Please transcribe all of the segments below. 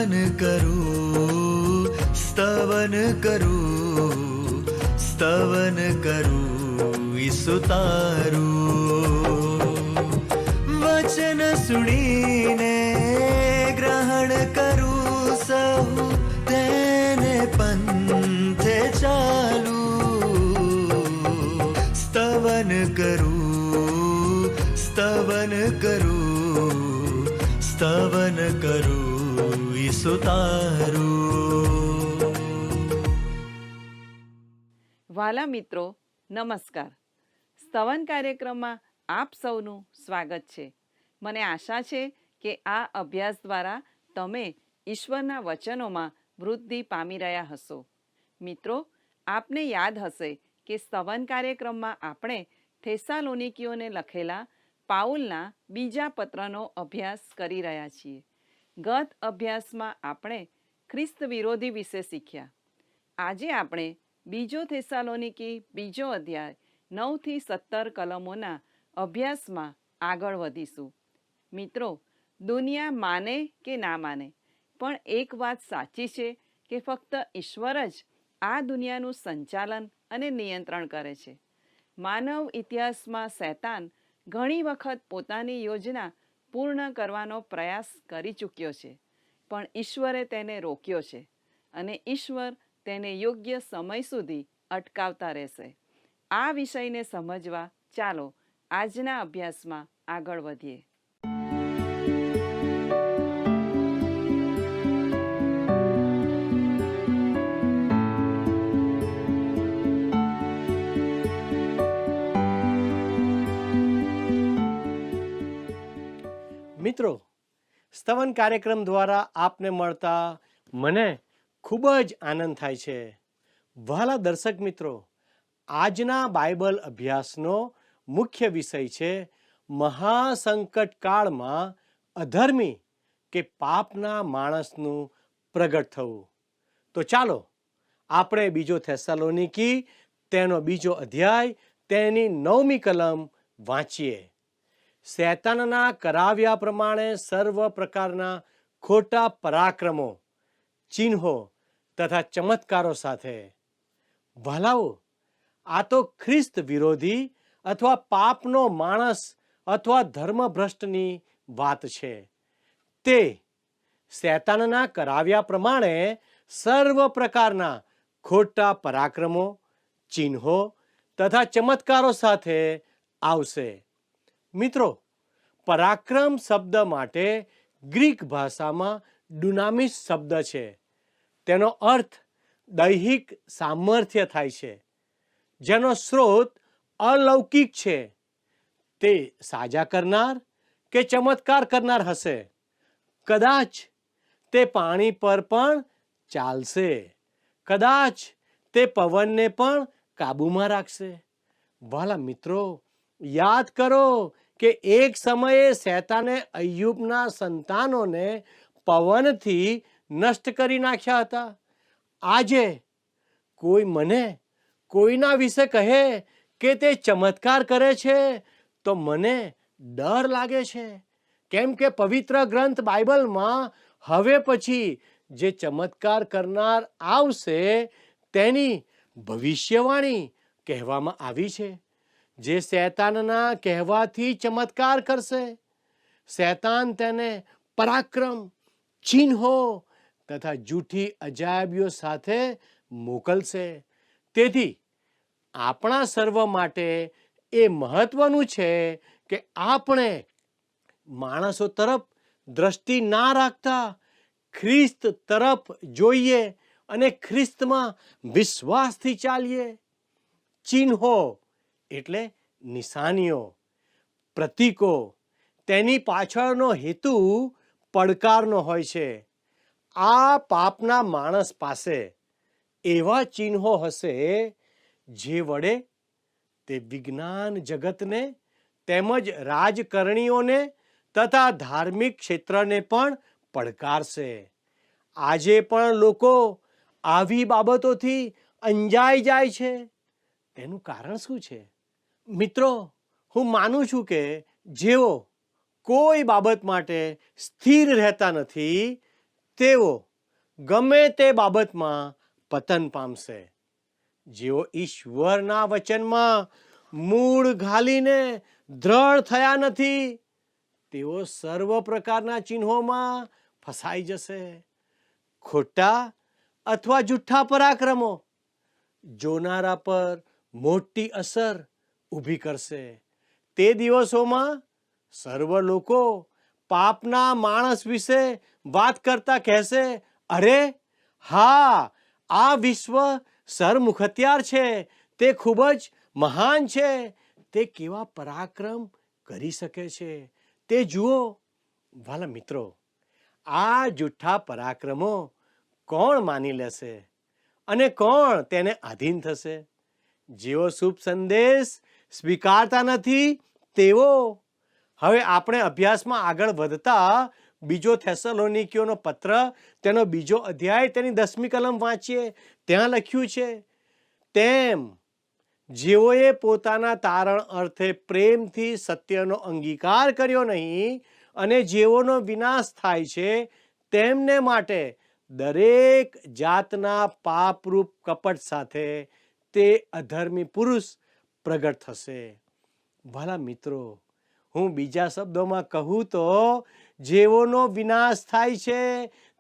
સ્તવન કરું, સ્તવન કરું, સ્તવન કરું ઈસુ તારું. વચન સુણીને ગ્રહણ કરું સહુ, તેને પંથે ચાલું. સ્તવન કરું, સ્તવન કરું, સ્તવન કરું ઈસુ તારું. વાલા મિત્રો, નમસ્કાર. સ્તવન કાર્યક્રમમાં આપ સૌનું સ્વાગત છે. મને આશા છે કે આ અભ્યાસ દ્વારા તમે ઈશ્વરના વચનોમાં વૃદ્ધિ પામી રહ્યા હશો. મિત્રો, આપને યાદ હશે કે સ્તવન કાર્યક્રમમાં આપણે થેસાલોનિકીઓને લખેલા પાઉલના બીજા પત્રનો અભ્યાસ કરી રહ્યા છીએ. ગત અભ્યાસમાં આપણે ખ્રિસ્ત વિરોધી વિશે શીખ્યા. આજે આપણે બીજો થેસાલોનિકી બીજો અધ્યાય 9 થી 17 કલમોના અભ્યાસમાં આગળ વધીશું. મિત્રો, દુનિયા માને કે ના માને, પણ એક વાત સાચી છે કે ફક્ત ઈશ્વર જ આ દુનિયાનું સંચાલન અને નિયંત્રણ કરે છે. માનવ ઇતિહાસમાં શૈતાન ઘણી વખત પોતાની યોજના પૂર્ણ કરવાનો પ્રયાસ કરી ચૂક્યો છે, પણ ઈશ્વરે તેને રોક્યો છે અને ઈશ્વર તેને યોગ્ય સમય સુધી અટકાવતા રહેશે. આ વિષયને સમજવા ચાલો આજના અભ્યાસમાં આગળ વધીએ. મિત્રો, સ્તવન કાર્યક્રમ દ્વારા આપને મળતા મને ખૂબ જ આનંદ થાય છે. વહાલા દર્શક મિત્રો, આજના બાઇબલ અભ્યાસનો મુખ્ય વિષય છે મહાસંકટ કાળમાં અધર્મી કે પાપના માણસનું પ્રગટ થવું. તો ચાલો આપણે બીજો થેસાલોનિકી તેનો બીજો અધ્યાય તેની 9મી કલમ વાંચીએ. શૈતાનના કરાવ્યા પ્રમાણે સર્વ પ્રકારના ખોટા પરાક્રમો, ચિહ્નો તથા ચમત્કારો સાથે. ભલાઓ, આ તો ખ્રિસ્ત વિરોધી અથવા પાપનો માણસ અથવા ધર્મભ્રષ્ટની વાત છે. તે શૈતાનના કરાવ્યા પ્રમાણે સર્વ પ્રકારના ખોટા પરાક્રમો, ચિહ્નો તથા ચમત્કારો સાથે આવશે. મિત્રો, પરાક્રમ શબ્દ માટે ગ્રીક ભાષામાં ડુનામિસ શબ્દ છે. તેનો અર્થ દૈહિક સામર્થ્ય થાય છે, જેનો સ્ત્રોત અલૌકિક છે. તે સાજા કરનાર કે ચમત્કાર કરનાર હશે. કદાચ તે પાણી પર પણ ચાલશે. કદાચ તે પવનને પણ કાબૂમાં રાખશે. વાલા મિત્રો, યાદ કરો કે એક સમયે શૈતાને અય્યુબના સંતાનોને પવનથી નષ્ટ કરી નાખ્યા હતા. આજે કોઈ મને કોઈના વિશે કહે કે તે ચમત્કાર કરે છે તો મને ડર લાગે છે, કેમ કે પવિત્ર ગ્રંથ બાઇબલમાં હવે પછી જે ચમત્કાર કરનાર આવશે તેની ભવિષ્યવાણી કહેવામાં આવી છે, જે શૈતાનના કહેવાથી ચમત્કાર કરશે. શૈતાન તેને પરાક્રમ, ચિહ્નો તથા જૂઠી અજાયબીઓ સાથે મોકલશે. તેથી આપણા સર્વ માટે એ મહત્વનું છે કે આપણે માણસો તરફ દ્રષ્ટિ ના રાખતા ખ્રિસ્ત તરફ જોઈએ અને ખ્રિસ્તમાં વિશ્વાસથી ચાલીએ. ચિહ્નો એટલે નિશાનીઓ, પ્રતીકો. તેની પાછળનો હેતુ પડકારનો હોય છે. આ પાપના માણસ પાસે એવા ચિહ્નો હશે જે વડે તે વિજ્ઞાન જગતને તેમજ રાજકારણીઓને તથા ધાર્મિક ક્ષેત્રને પણ પડકારશે. આજે પણ લોકો આવી બાબતોથી અંજાઈ જાય છે. તેનું કારણ શું છે? મિત્રો, હું માનું છું કે જેઓ કોઈ બાબત માટે સ્થિર રહેતા નથી તેઓ ગમે તે બાબતમાં પતન પામશે. જેઓ ઈશ્વરના વચનમાં મૂળ ઘાલીને દ્રઢ થયા નથી, તેઓ સર્વ પ્રકારના ચિહ્નોમાં ફસાઈ જશે. ખોટા અથવા જૂઠ્ઠા પરાક્રમો જોનારા પર મોટી અસર ઊભી કરશે. તે દિવસોમાં સર્વ લોકો પાપના માણસ વિશે વાત કરતા કહેશે, અરે હા, આ વિશ્વ સરમુખત્યાર છે, તે ખૂબ જ મહાન છે, તે કેવા પરાક્રમ કરી શકે છે, તે જુઓ. વાલા મિત્રો, આ જૂઠ્ઠા પરાક્રમો કોણ માની લેશે અને કોણ તેને આધીન થશે? જેઓ શુભ સંદેશ સ્વીકારતા નથી તેઓ. હવે આપણે અભ્યાસમાં આગળ વધતા બીજો થેસલોનિકીઓનો પત્ર, તેનો 2 અધ્યાય, તેની 10મી કલમ વાંચીએ. ત્યાં લખ્યું છે, તેમ જેઓએ પોતાના તારણ અર્થે પ્રેમથી સત્યનો અંગીકાર કર્યો નહીં અને જેઓનો વિનાશ થાય છે, તેમને માટે દરેક જાતના પાપરૂપ કપટ સાથે તે અધર્મી પુરુષ પ્રગટ થશે. ભલા મિત્રો, હું બીજા શબ્દોમાં કહું તો જેઓનો વિનાશ થાય છે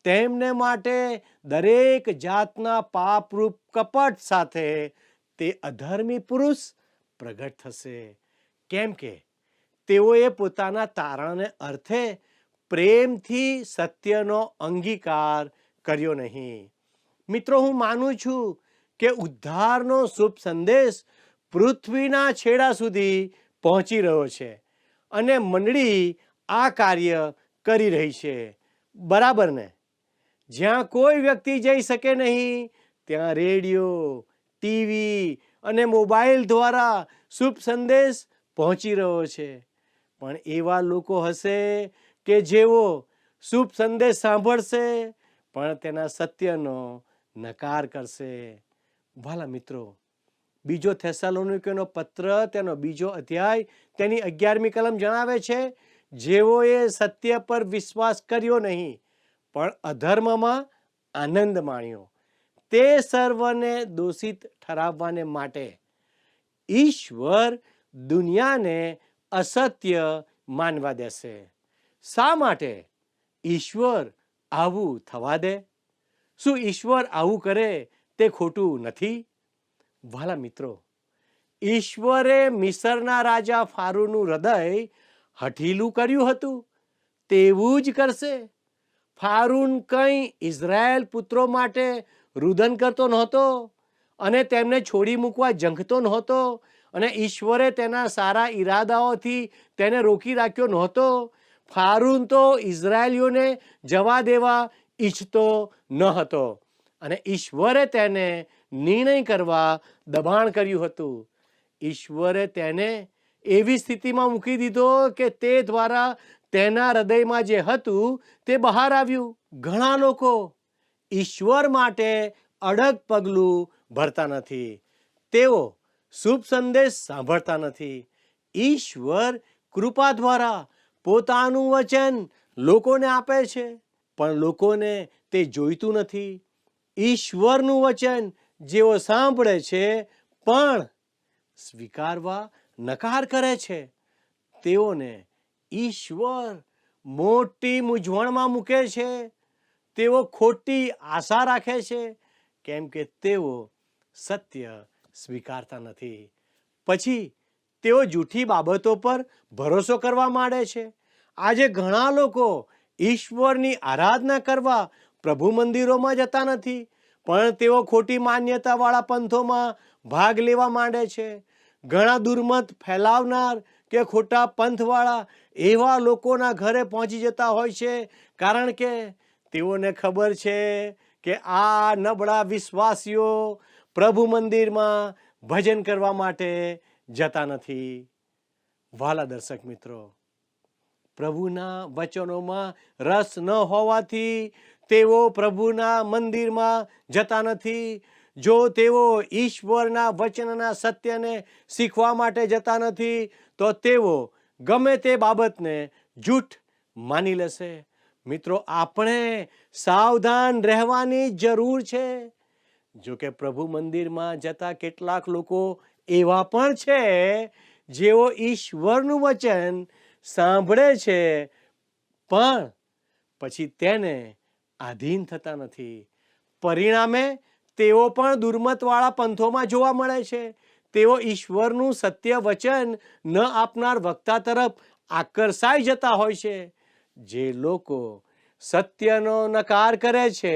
તેમને માટે દરેક જાતના પાપરૂપ કપટ સાથે તે અધર્મી પુરુષ પ્રગટ થશે. કેમ કે તેઓએ પોતાના તારણને અર્થે પ્રેમથી સત્યનો અંગીકાર કર્યો નહીં. મિત્રો, હું માનું છું કે ઉદ્ધારનો શુભ સંદેશ પૃથ્વીના છેડા સુધી પહોંચી રહ્યો છે અને મંડળી આ કાર્ય કરી રહી છે. બરાબર ને? જ્યાં કોઈ વ્યક્તિ જઈ શકે નહીં, ત્યાં રેડિયો, ટીવી અને મોબાઈલ દ્વારા શુભ સંદેશ પહોંચી રહ્યો છે. પણ એવા લોકો હશે કે જેઓ શુભ સંદેશ સાંભળશે પણ તેના સત્યનો નકાર કરશે. વાલા મિત્રો, બીજો થેસલોનિકીઓનો પત્ર, તેનો 2 અધ્યાય, તેની 11મી કલમ જણાવે છે, જેઓએ સત્ય પર વિશ્વાસ કર્યો નહીં પણ અધર્મમાં આનંદ માણ્યો, તે સર્વને દોષિત ઠરાવવાને માટે ઈશ્વર દુનિયાને અસત્ય માનવા દેશે. શા માટે ઈશ્વર આવું થવા દે? શું ઈશ્વર આવું કરે તે ખોટું નથી? વાલા મિત્રો, ઈશ્વરે મિસરના રાજા ફારૂનું હૃદય હઠીલું કર્યું હતું, તેવું જ કરશે. ફારૂન કંઈ ઇઝરાયેલ પુત્રો માટે રુદન કરતો નહોતો અને તેમને છોડી મૂકવા ઝંખતો નહોતો અને ઈશ્વરે તેના સારા ઈરાદાઓથી તેને રોકી રાખ્યો નહોતો. ફારૂન તો ઇઝરાયેલીઓને જવા દેવા ઈચ્છતો ન હતો અને ઈશ્વરે તેને નિર્ણય કરવા દબાણ કર્યું હતું. ઈશ્વરે તેને એવી સ્થિતિમાં મૂકી દીધો કે તે દ્વારા તેના હૃદયમાં જે હતું તે બહાર આવ્યું. ઘણા લોકો ઈશ્વર માટે અડગ પગલું ભરતા નથી, તેઓ શુભ સંદેશ સાંભળતા નથી. ઈશ્વર કૃપા દ્વારા પોતાનું વચન લોકોને આપે છે, પણ લોકોને તે જોઈતું નથી. ઈશ્વરનું વચન જેઓ સાંભળે છે પણ સ્વીકારવા નકાર કરે છે, તેઓને ઈશ્વર મોટી મૂંઝવણમાં મૂકે છે. તેઓ ખોટી આશા રાખે છે, કેમ કે તેઓ સત્ય સ્વીકારતા નથી. પછી તેઓ જૂઠી બાબતો પર ભરોસો કરવા માંડે છે. આજે ઘણા લોકો ઈશ્વરની આરાધના કરવા પ્રભુ મંદિરોમાં જતા નથી, પણ તેઓ ખોટી માન્યતાવાળા પંથોમાં ભાગ લેવા માંડે છે. ઘણા દુર્મત ફેલાવનાર કે ખોટા પંથવાળા એવા લોકોના ઘરે પહોંચી જતા હોય છે, કારણ કે તેઓને ખબર છે કે આ નબળા વિશ્વાસીઓ પ્રભુ મંદિરમાં ભજન કરવા માટે જતા નથી. વાલા દર્શક મિત્રો, પ્રભુના વચનોમાં રસ ન હોવાથી તેઓ પ્રભુના મંદિરમાં જતા નથી. જો તેઓ ઈશ્વરના વચનના સત્યને શીખવા માટે જતા નથી તો તેઓ ગમે તે બાબતને જૂઠ માની લેશે. મિત્રો, આપણે સાવધાન રહેવાની જરૂર છે. જો કે પ્રભુ મંદિરમાં જતા કેટલાક લોકો એવા પણ છે જેઓ ઈશ્વરનું વચન સાંભળે છે પણ પછી તેને આધીન થતા નથી. પરિણામે તેઓ પણ દુર્મતવાળા પંથોમાં જોવા મળે છે. તેઓ ઈશ્વરનું સત્ય વચન ન આપનાર વક્તા તરફ આકર્ષાઈ જતા હોય છે. જે લોકો સત્યનો નકાર કરે છે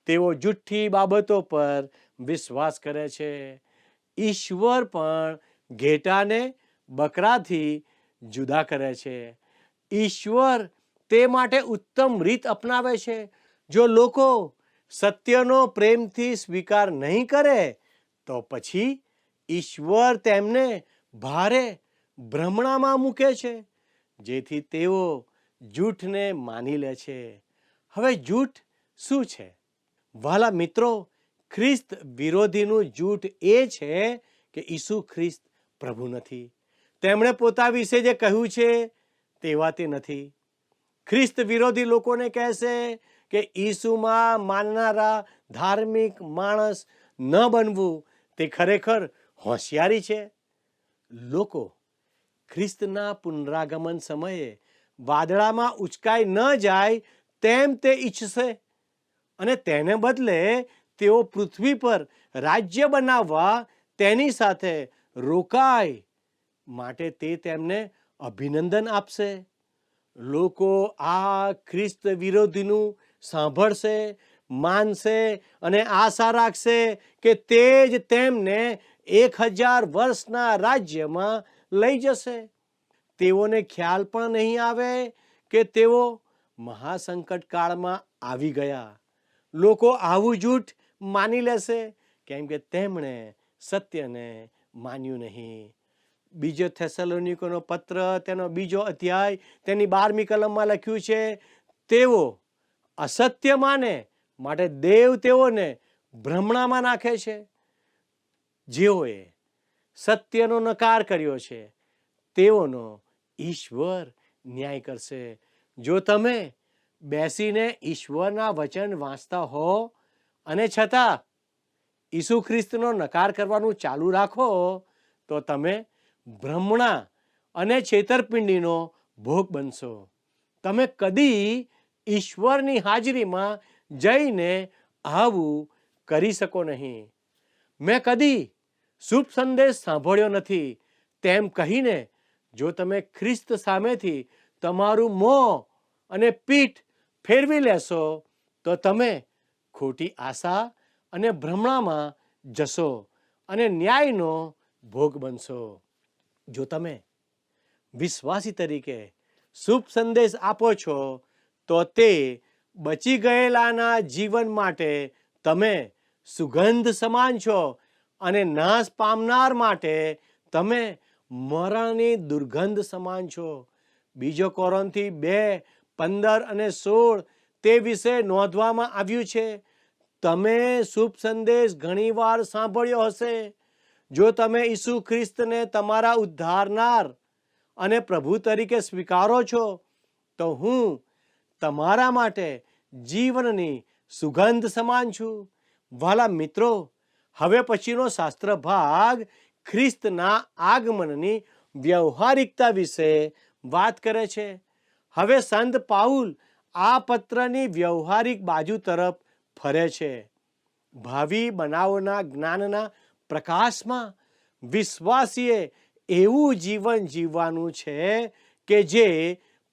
તેઓ જુઠ્ઠી બાબતો પર વિશ્વાસ કરે છે. ઈશ્વર પણ ઘેટાને બકરાથી જુદા કરે છે. ઈશ્વર તે માટે ઉત્તમ રીત અપનાવે છે. જો લોકો સત્યનો પ્રેમથી સ્વીકાર નહીં કરે તો પછી ઈશ્વર તેમને ભારે ભ્રમણામાં મૂકે છે, જેથી તેઓ જૂઠને માની લે છે. હવે જૂઠ શું છે? વાલા મિત્રો, ખ્રિસ્ત વિરોધીનું જૂઠ એ છે કે ઈસુ ખ્રિસ્ત પ્રભુ નથી. તેમણે પોતા વિશે જે કહ્યું છે તેવા તે નથી. ખ્રિસ્ત વિરોધી લોકોને કહેશે કે ઈસુમાં માનનારા ધાર્મિક માણસ ન બનવું તે ખરેખર હોશિયારી છે. લોકો ખ્રિસ્તના પુનરાગમન સમયે વાદળામાં ઉચકાઈ ન જાય તેમ તે ઈચ્છશે અને તેને બદલે તેઓ પૃથ્વી પર રાજ્ય બનાવવા તેની સાથે રોકાય માટે તે તેમને અભિનંદન આપશે. લોકો આ ખ્રિસ્ત વિરોધીનું સાંભળશે, માનશે અને આશા રાખશે કે તે જ તેમને 1000 વર્ષના રાજ્યમાં લઈ જશે. તેઓને ખ્યાલ પણ નહીં આવે કે તેઓ મહાસંકટ કાળમાં આવી ગયા. લોકો આવું જૂઠ માની લેશે કેમ કે તેમણે સત્યને માન્યું નહીં. બીજો થેસલોનિકોનો પત્ર તેનો 2 અધ્યાય તેની 12મી કલમમાં લખ્યું છે, તેઓ અસત્ય માને માટે દેવ તેઓને ભ્રમણામાં નાખે છે. જેઓએ સત્યનો નકાર કર્યો છે તેઓનો ઈશ્વર ન્યાય કરશે. જો તમે બેસીને ઈશ્વરના વચન વાંચતા હો અને છતાં ઈસુ ખ્રિસ્તનો નકાર કરવાનું ચાલુ રાખો તો તમે ભ્રમણા અને છેતરપિંડીનો ભોગ બનશો. તમે કદી ઈશ્વરની હાજરીમાં જઈને આવું કરી શકો નહીં. મેં કદી શુભ સંદેશ સાંભળ્યો નથી તેમ કહીને જો તમે ખ્રિસ્ત સામેથી તમારું મોં અને પીઠ ફેરવી લેશો તો તમે ખોટી આશા અને ભ્રમણામાં જશો અને ન્યાયનો ભોગ બનશો. જો તમે વિશ્વાસી તરીકે શુભ સંદેશ આપો છો તો તે બચી ગયેલાના જીવન માટે તમે સુગંધ સમાન છો અને નાશ પામનાર માટે તમે મરણની દુર્ગંધ સમાન છો. 2 કોરિન્થી 2:15 અને 16 તે વિશે નોંધવામાં આવ્યું છે. તમે શુભ સંદેશ ઘણીવાર સાંભળ્યો હશે. જો તમે ઈસુ ખ્રિસ્તને તમારા ઉદ્ધારનાર અને પ્રભુ તરીકે સ્વીકારો છો તો હું તમારા માટે જીવનની સુગંધ સમાન છું. વાલા મિત્રો, હવે પછીનો શાસ્ત્ર ભાગ ખ્રિસ્તના આગમનની વ્યવહારિકતા વિશે વાત કરે છે. હવે સંત પાઉલ આ પત્રની વ્યવહારિક બાજુ તરફ ફરે છે. ભાવિ બનાવના જ્ઞાનના પ્રકાશમાં વિશ્વાસીએ એવું જીવન જીવવાનું છે કે જે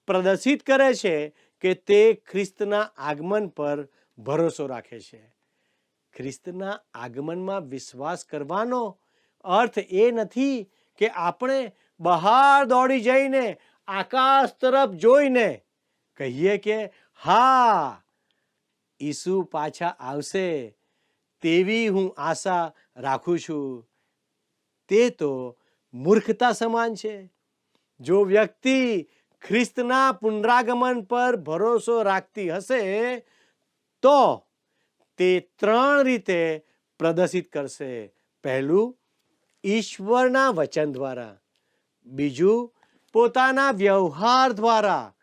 પ્રદર્શિત કરે છે કે તે ખ્રિસ્તના આગમન પર ભરોસો રાખે છે. ખ્રિસ્તના આગમનમાં વિશ્વાસ કરવાનો અર્થ એ નથી કે આપણે બહાર દોડી જઈને આકાશ તરફ જોઈને કહીએ કે હા, ઈસુ પાછા આવશે તેવી હું આશા રાખું છું. તે તો મૂર્ખતા સમાન છે. જો વ્યક્તિ ખ્રિસ્તના પુનરાગમન પર ભરોસો રાખતી હશે તો તે 3 રીતે પ્રદર્શિત કરશે. પહેલું, ઈશ્વરના વચન દ્વારા. બીજું, પોતાના વ્યવહાર દ્વારા.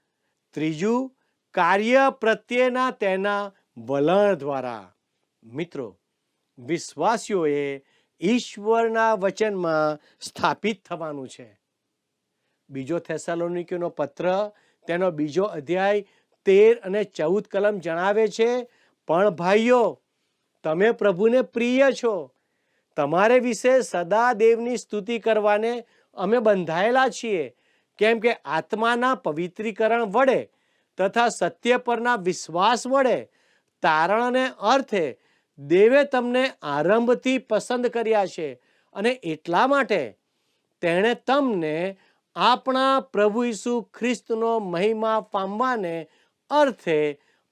ત્રીજું, કાર્ય પ્રત્યેના તેના વલણ દ્વારા. મિત્રો, વિશ્વાસીઓએ ઈશ્વરના વચનમાં સ્થાપિત થવાનું છે. બીજો થેસાલોનિકીનો પત્ર તેનો 2 અધ્યાય 13 અને 14 કલમ જણાવે છે, પણ ભાઈઓ, તમે પ્રભુને પ્રિય છો, તમારે વિશે સદા દેવની સ્તુતિ કરવાને અમે બંધાયેલા છીએ, કેમ કે આત્માના પવિત્રીકરણ વડે તથા સત્ય પરના વિશ્વાસ વડે તારણને અર્થે દેવે તમને આરંભથી પસંદ કર્યા છે, અને એટલા માટે તેણે તમને આપણા પ્રભુ ઈસુ ખ્રિસ્તનો મહિમા પામવાને અર્થે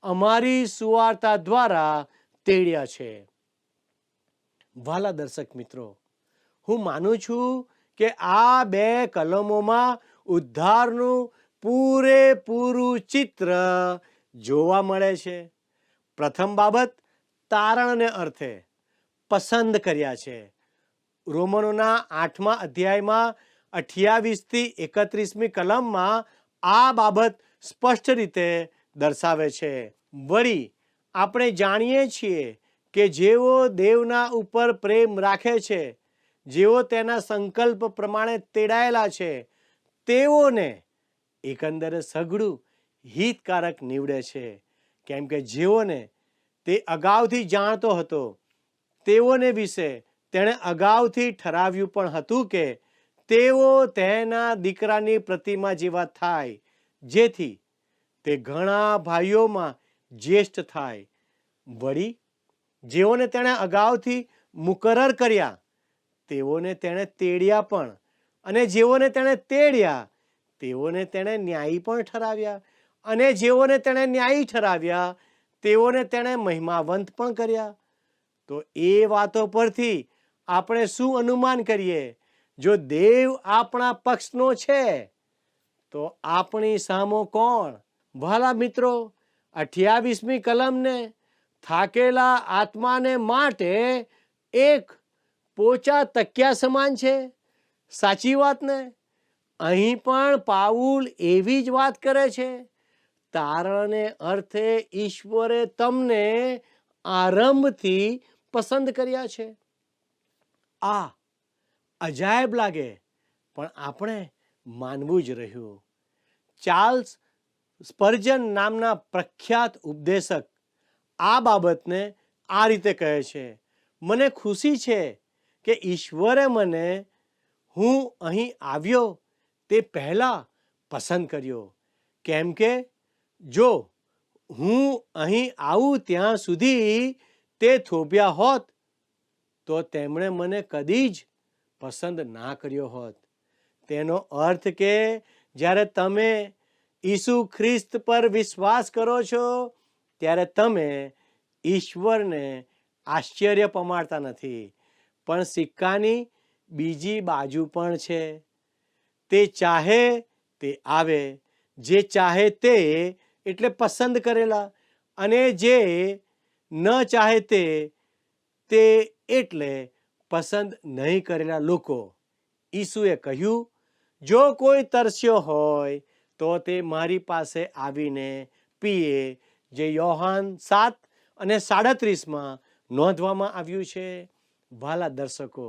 અમારી સુવાર્તા દ્વારા તેડ્યા છે. વાલા દર્શક મિત્રો, હું માનું છું કે આ 2 કલમોમાં ઉદ્ધારનું પૂરેપૂરું ચિત્ર જોવા મળે છે. પ્રથમ બાબત, તારણને અર્થે પસંદ કર્યા છે. રોમનોના 8મા અધ્યાયમાં 28 થી 31મી કલમમાં આ બાબત સ્પષ્ટ રીતે દર્શાવે છે. વળી આપણે જાણીએ છીએ કે જેઓ દેવના ઉપર પ્રેમ રાખે છે, જેઓ તેના સંકલ્પ પ્રમાણે તેડાયેલા છે, તેઓને એકંદરે સઘળું હિતકારક નીવડે છે. કેમ કે જેઓને તે અગાઉથી જાણતો હતો, તેઓને વિશે તેણે અગાઉથી ઠરાવ્યું પણ હતું કે તેઓ તેના દીકરાની પ્રતિમા જેવા થાય, જેથી તે ઘણા ભાઈઓમાં જ્યેષ્ઠ થાય. વળી જેઓને તેણે અગાઉથી મુકરર કર્યા, તેઓને તેણે તેડ્યા પણ, અને જેઓને તેણે તેડ્યા, તેઓને તેણે ન્યાયી પણ ઠરાવ્યા, અને જેઓને તેણે ન્યાયી ઠરાવ્યા, તેઓને તેણે મહિમાવંત પણ કર્યા. તો એ વાતો પરથી આપણે શું અનુમાન કરીએ? જો દેવ આપણા પક્ષનો છે, તો આપણી સામો કોણ? વહાલા મિત્રો, 28મી કલમને થાકેલા આત્માને માટે એક પોચા તકિયા સમાન છે. સાચી વાત ને? અહીં પણ પાઉલ એવી જ વાત કરે છે. તારણને અર્થે ઈશ્વરે તમને આરંભથી પસંદ કર્યા છે. આ અજાયબ લાગે, પણ આપણે માનવું જ રહ્યું. ચાર્લ્સ સ્પર્જન નામના પ્રખ્યાત ઉપદેશક આ બાબતને આ રીતે કહે છે: મને ખુશી છે કે ઈશ્વરે મને હું અહીં આવ્યો તે પહેલા પસંદ કર્યો, કેમ કે જો હું અહીં આવું ત્યાં સુધી તે થોભ્યા હોત, તો તેમણે મને કદી જ પસંદ ના કર્યો હોત. તેનો અર્થ કે જ્યારે તમે ઈસુ ખ્રિસ્ત પર વિશ્વાસ કરો છો, ત્યારે તમે ઈશ્વરને આશ્ચર્ય પમાડતા નથી. પણ સિક્કાની બીજી બાજુ પણ છે. તે ચાહે તે આવે, જે ચાહે તે એટલે પસંદ કરેલા, અને જે ન ચાહે તે એટલે પસંદ નહીં કરેલા લોકો. ઈસુએ કહ્યું, જો કોઈ તરસ્યો હોય તો તે મારી પાસે આવીને પીએ, જે યોહાન 7:37 નોંધવામાં આવ્યું છે. વાલા દર્શકો,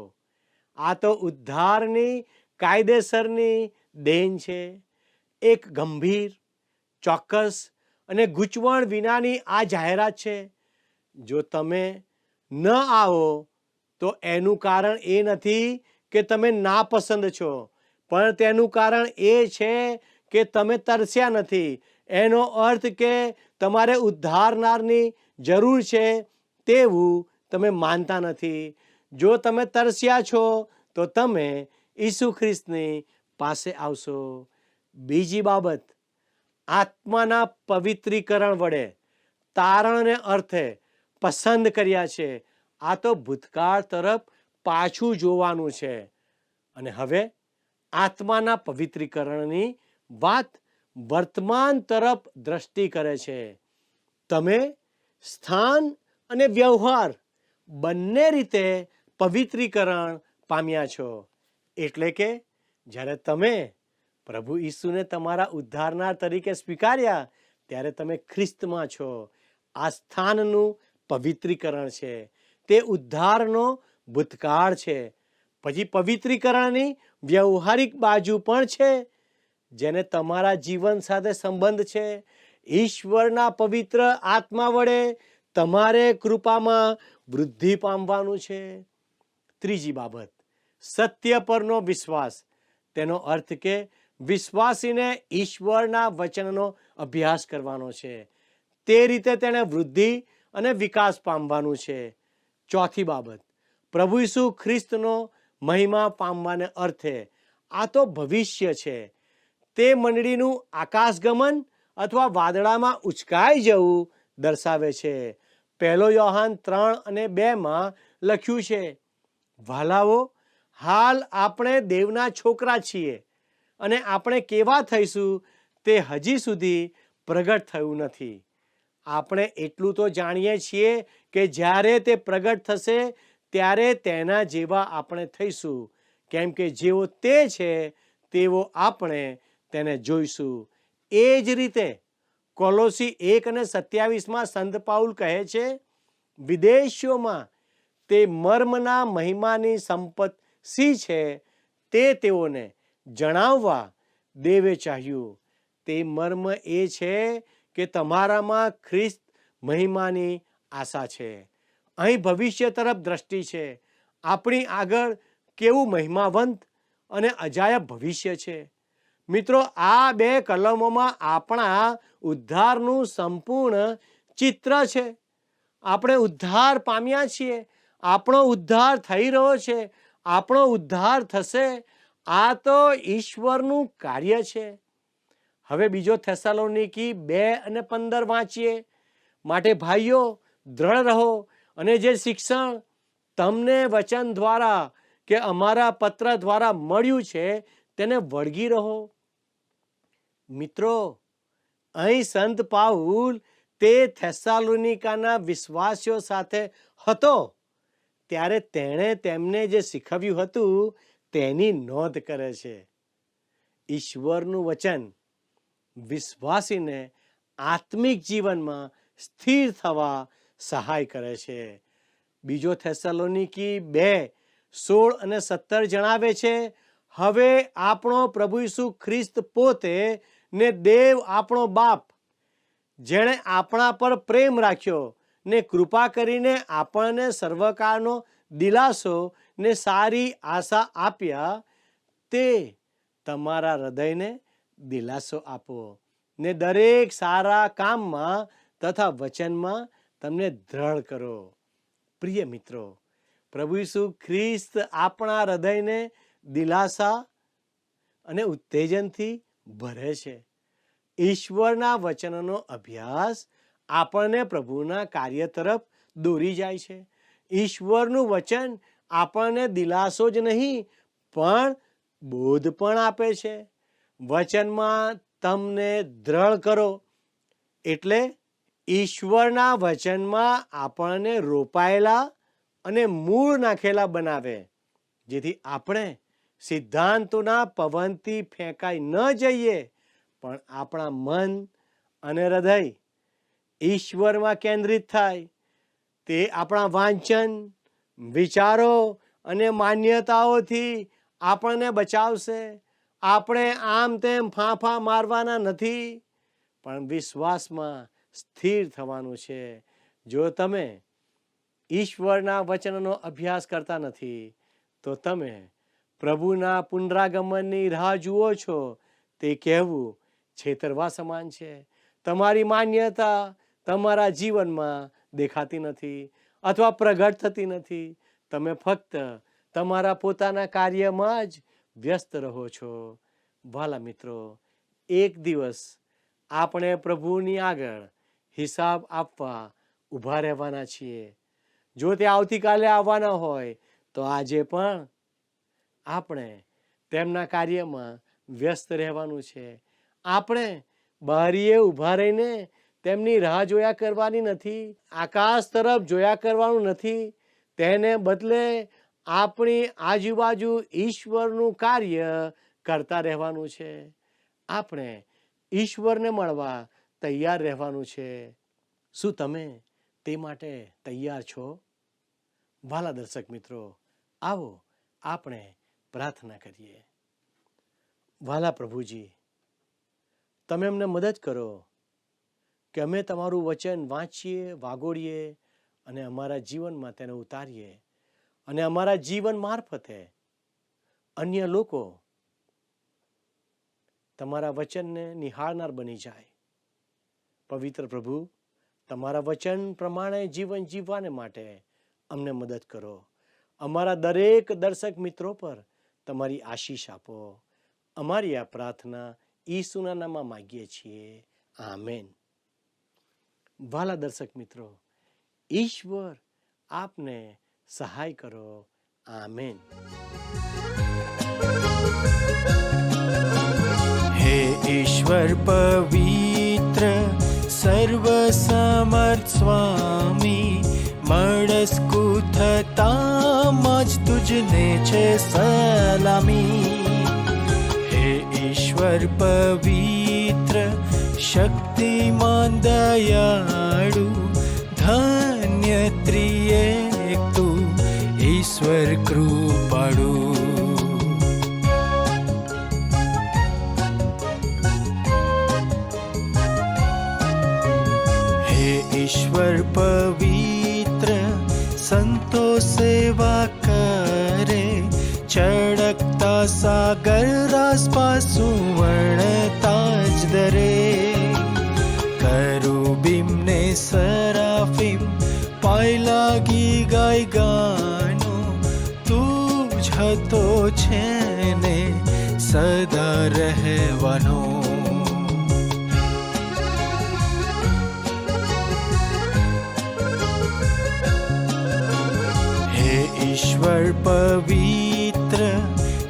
આ તો ઉદ્ધારની કાયદેસરની દેન છે. એક ગંભીર, ચોક્કસ અને ગૂંચવણ વિનાની આ જાહેરાત છે. જો તમે ન આવો તો એનું કારણ એ નથી કે તમે નાપસંદ છો, પણ તેનું કારણ એ છે કે તમે તરસ્યા નથી. એનો અર્થ કે તમારે ઉદ્ધારનારની જરૂર છે તેવું તમે માનતા નથી. જો તમે તરસ્યા છો તો તમે ઈસુ ખ્રિસ્તની પાસે આવશો. બીજી બાબત, આત્માના પવિત્રીકરણ વડે તારણને અર્થે પસંદ કર્યા છે. આ તો ભૂતકાળ તરફ પાછું જોવાનું છે, અને હવે આત્માના પવિત્રીકરણની વાત વર્તમાન તરફ દ્રષ્ટિ કરે છે. તમે સ્થાન અને વ્યવહાર બંને રીતે પવિત્રીકરણ પામ્યા છો. એટલે કે જ્યારે તમે પ્રભુ ઈસુને તમારા ઉદ્ધારનાર તરીકે સ્વીકાર્યા, ત્યારે તમે ખ્રિસ્તમાં છો. આ સ્થાનનું પવિત્રીકરણ છે, તે ઉદ્ધારનો ભૂતકાળ છે. પછી પવિત્રીકરણની વ્યવહારિક બાજુ પણ છે, જેને તમારા જીવન સાથે સંબંધ છે. ઈશ્વરના પવિત્ર આત્મા વડે તમારે કૃપામાં વૃદ્ધિ પામવાનું છે. ત્રીજી બાબત, સત્ય પરનો વિશ્વાસ. તેનો અર્થ કે વિશ્વાસીને ઈશ્વરના વચનનો અભ્યાસ કરવાનો છે. તે રીતે તેણે વૃદ્ધિ અને વિકાસ પામવાનું છે. ચોથી બાબત, પ્રભુ ઈસુ ખ્રિસ્તનો મહિમા પામવાને અર્થે. આ તો ભવિષ્ય છે. તે મંડળીનું આકાશગમન અથવા વાદળામાં ઉચકાઈ જવું દર્શાવે છે. 1 યોહાન 3:2 લખ્યું છે, વાલાઓ, હાલ આપણે દેવના છોકરા છીએ અને આપણે કેવા થઈશું તે હજી સુધી પ્રગટ થયું નથી. આપણે એટલું તો જાણીએ છીએ કે જ્યારે તે પ્રગટ થશે ત્યારે તેના જેવા આપણે થઈશું, કેમ કે જેવો તે છે તેવો આપણે તેને જોઈશું. એ જ રીતે કોલોસી 1:27 સંત પાઉલ કહે છે, વિદેશીઓમાં તે મર્મના મહિમાની સંપત્તિ છે તે તેઓને જણાવવા દેવે ચાહ્યું. તે મર્મ એ છે કે તમારામાં ખ્રિસ્ત મહિમાની આશા છે. અહીં ભવિષ્ય તરફ દ્રષ્ટિ છે. આપણી આગળ કેવું મહિમાવંત અને અજાયબ ભવિષ્ય છે. મિત્રો, આ 2 કલમોમાં આપણા ઉદ્ધારનું સંપૂર્ણ ચિત્ર છે. આપણે ઉદ્ધાર પામ્યા છીએ, આપણો ઉદ્ધાર થઈ રહ્યો છે, આપણો ઉદ્ધાર થશે. આ તો ઈશ્વરનું કાર્ય છે. હવે બીજો થેસાલોનિકી 2:15 વાંચીએ. માટે ભાઈઓ, દ્રઢ રહો અને જે શિક્ષણ તમને વચન દ્વારા કે અમારા પત્ર દ્વારા મળ્યું છે તેને વળગી રહો. મિત્રો, અહીં સંત પાઉલ તે થેસાલોનિકાના વિશ્વાસીઓ સાથે હતો ત્યારે તેણે તેમને જે શીખવ્યું હતું તેની નોંધ કરે છે. ઈશ્વરનું વચન વિશ્વાસીને આત્મિક જીવનમાં સ્થિર થવા સહાય કરે છે. બીજો થેસાલોનિકી 2:16-17 જણાવે છે, હવે આપણો પ્રભુ ઈસુ ખ્રિસ્ત પોતે ને દેવ આપણો બાપ, જેણે આપણા પર પ્રેમ રાખ્યો ને કૃપા કરીને આપણને સર્વકાળનો દિલાસો ને સારી આશા આપ્યા, તે તમારા હૃદયને દિલાસો આપો ને દરેક સારા કામમાં તથા વચનમાં તમને દ્રઢ કરો. પ્રિય મિત્રો, પ્રભુ ઈસુ ખ્રિસ્ત આપણા હૃદયને દિલાસા અને ઉત્તેજનથી ભરે છે. ઈશ્વરના વચનનો અભ્યાસ આપણને પ્રભુના કાર્ય તરફ દોરી જાય છે. ઈશ્વરનું વચન આપણને દિલાસો જ નહીં પણ બોધ પણ આપે છે. વચનમાં તમને દ્રઢ કરો એટલે ઈશ્વરના વચનમાં આપણને રોપાયેલા અને મૂળ નાખેલા બનાવે, જેથી આપણે સિદ્ધાંતોના પવનથી ફેંકાઈ ન જઈએ પણ આપણા મન અને હૃદય ઈશ્વરમાં કેન્દ્રિત થાય. તે આપણા વાંચન, વિચારો અને માન્યતાઓથી આપણને બચાવશે. આપણે આમ તેમ ફાંફા મારવાના નથી પણ વિશ્વાસમાં સ્થિર થવાનું છે. જો તમે ઈશ્વરના વચનનો અભ્યાસ કરતા નથી તો તમે પ્રભુના પુનરાગમનની રાહ જુઓ છો તે કહેવું છેતરવા સમાન છે. તમારી માન્યતા તમારા જીવનમાં દેખાતી નથી અથવા પ્રગટ થતી નથી. તમે ફક્ત તમારા પોતાના કાર્યમાં જ વ્યસ્ત રહો છો. વાલા મિત્રો, એક દિવસ આપણે પ્રભુની આગળ હિસાબ આપવા ઊભા રહેવાના છીએ. જો તે આવતીકાલે આવવાના હોય તો આજે પણ આપણે તેમના કાર્યમાં વ્યસ્ત રહેવાનું છે. આપણે બારીએ ઊભા રહીને તેમની રાહ જોયા કરવાની નથી. આકાશ તરફ જોયા કરવાનું નથી. તેને બદલે આપણી આજુબાજુ ઈશ્વરનું કાર્ય કરતા રહેવાનું છે. આપણે ઈશ્વરને મળવા તૈયાર રહેવાનું છે. શું તમે તે માટે તૈયાર છો? વાલા દર્શક મિત્રો, આવો આપણે પ્રાર્થના કરીએ. વાલા પ્રભુજી, તમે અમને મદદ કરો કે અમે તમારું વચન વાંચીએ, વાગોળીએ અને અમારા જીવનમાં તેને ઉતારીએ અને અમારા જીવન મારફતે અન્ય લોકો તમારા વચનને નિહાળનાર બની જાય. પવિત્ર પ્રભુ, તમારા વચન પ્રમાણે જીવન જીવવાને માટે અમને મદદ કરો. અમારા દરેક દર્શક મિત્રો પર તમારી આશીષ આપો. અમારી આ પ્રાર્થના ઈસુના નામમાં માંગીએ છીએ. આમેન. વાલા દર્શક મિત્રો, ઈશ્વર આપને સહાય કરો. આમેન. हे ईश्वर पवित्र सर्वसमर्थ स्वामी, मळस्कू थतां જ તુજને છે સલામી. हे ईश्वर पवित्र शक्तिमान दयाळु, धन्य त्रिएक તું ईश्वर कृपाळु. ईश्वर पवित्र संतो सेवा करे, चढ़कता सागर रासपास सुवर्ण ताज दरे. करूबीम ने सराफीम पाय लागी गाय गानो, તું જ હતો છે ને સદા રહેવાનો. ईश्वर पवित्र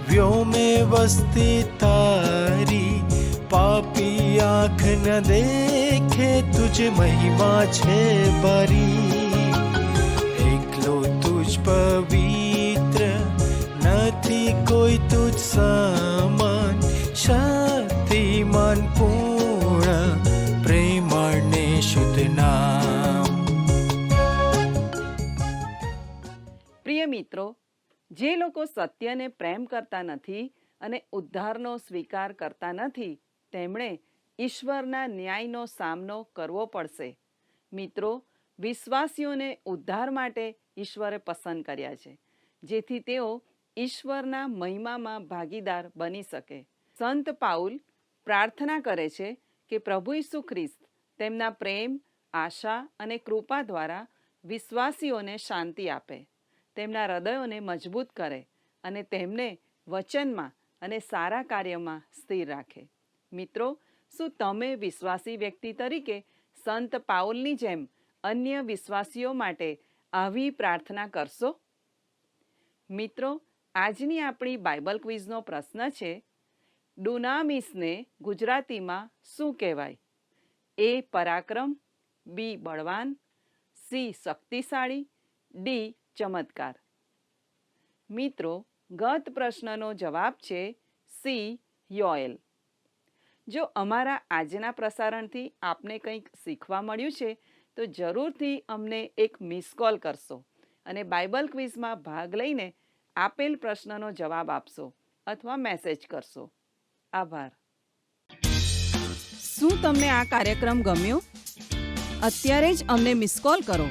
व्योमे वस्ती तारी, पापी आँख न देखे तुझ महिमा छे बारी. एकलो तुझ पवित्र નથી કોઈ તુજ સમાન, શક્તિમાન પૂર્ણ પ્રેમાળ ને શુદ્ધ નામ. પ્રિય મિત્રો, જે લોકો સત્યને પ્રેમ કરતા નથી અને ઉદ્ધારનો સ્વીકાર કરતા નથી, તેમણે ઈશ્વરના ન્યાયનો સામનો કરવો પડશે. મિત્રો, વિશ્વાસીઓને ઉદ્ધાર માટે ઈશ્વરે પસંદ કર્યા છે, જેથી તેઓ ઈશ્વરના મહિમામાં ભાગીદાર બની શકે. સંત પાઉલ પ્રાર્થના કરે છે કે પ્રભુ ઈસુ ખ્રિસ્ત તેમના પ્રેમ, આશા અને કૃપા દ્વારા વિશ્વાસીઓને શાંતિ આપે, તેમના હૃદયોને મજબૂત કરે અને તેમને વચનમાં અને સારા કાર્યમાં સ્થિર રાખે. મિત્રો, શું તમે વિશ્વાસી વ્યક્તિ તરીકે સંત પાઉલની જેમ અન્ય વિશ્વાસીઓ માટે આવી પ્રાર્થના કરશો? મિત્રો, આજની આપણી બાઇબલ ક્વિઝનો પ્રશ્ન છે, ડુનામિસને ગુજરાતીમાં શું કહેવાય? એ. પરાક્રમ, બી. બળવાન, સી. શક્તિશાળી, ડી. ચમત્કાર. મિત્રો, ગત પ્રશ્નનો જવાબ છે સી. યોએલ. જો અમારા આજના પ્રસારણથી આપને કંઈક શીખવા મળ્યું છે તો જરૂરથી અમને એક મિસ કોલ કરશો અને બાઇબલ ક્વિઝમાં ભાગ લઈને આપેલ પ્રશ્નનો જવાબ આપશો અથવા મેસેજ કરશો. આભાર. શું તમને આ કાર્યક્રમ ગમ્યો? અત્યારે જ અમને મિસ કોલ કરો.